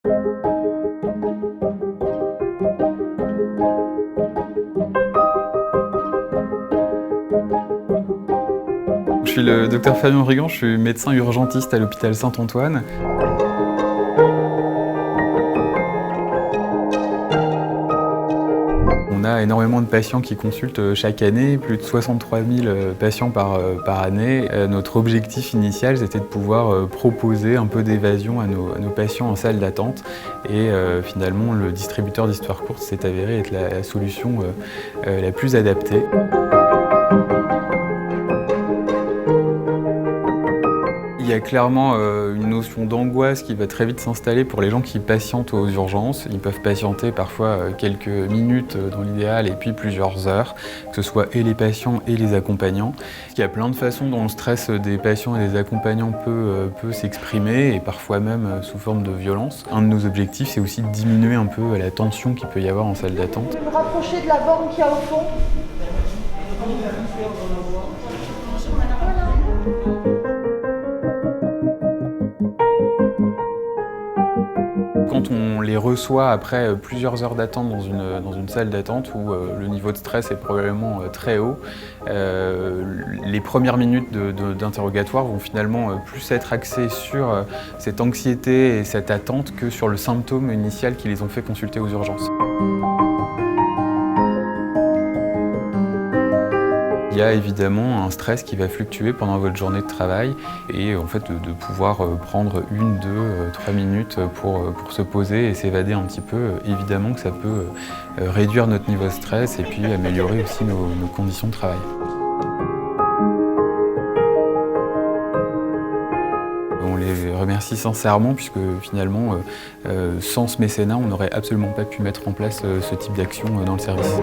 Je suis le docteur Fabien Rigan, je suis médecin urgentiste à l'hôpital Saint-Antoine. On a énormément de patients qui consultent chaque année, plus de 63 000 patients par année. Notre objectif initial, c'était de pouvoir proposer un peu d'évasion à nos patients en salle d'attente. Et finalement, le distributeur d'histoire courte s'est avéré être la solution la plus adaptée. Il y a clairement une notion d'angoisse qui va très vite s'installer pour les gens qui patientent aux urgences. Ils peuvent patienter parfois quelques minutes dans l'idéal et puis plusieurs heures, que ce soit et les patients et les accompagnants. Il y a plein de façons dont le stress des patients et des accompagnants peut s'exprimer et parfois même sous forme de violence. Un de nos objectifs, c'est aussi de diminuer un peu la tension qu'il peut y avoir en salle d'attente. Vous rapprochez de la borne qu'il y a au fond. Quand on les reçoit après plusieurs heures d'attente dans une salle d'attente où le niveau de stress est probablement très haut, les premières minutes d'interrogatoire vont finalement plus être axées sur cette anxiété et cette attente que sur le symptôme initial qui les ont fait consulter aux urgences. Il y a évidemment un stress qui va fluctuer pendant votre journée de travail et en fait de pouvoir prendre 1, 2, 3 minutes pour se poser et s'évader un petit peu, évidemment que ça peut réduire notre niveau de stress et puis améliorer aussi nos conditions de travail. On les remercie sincèrement puisque finalement, sans ce mécénat, on n'aurait absolument pas pu mettre en place ce type d'action dans le service.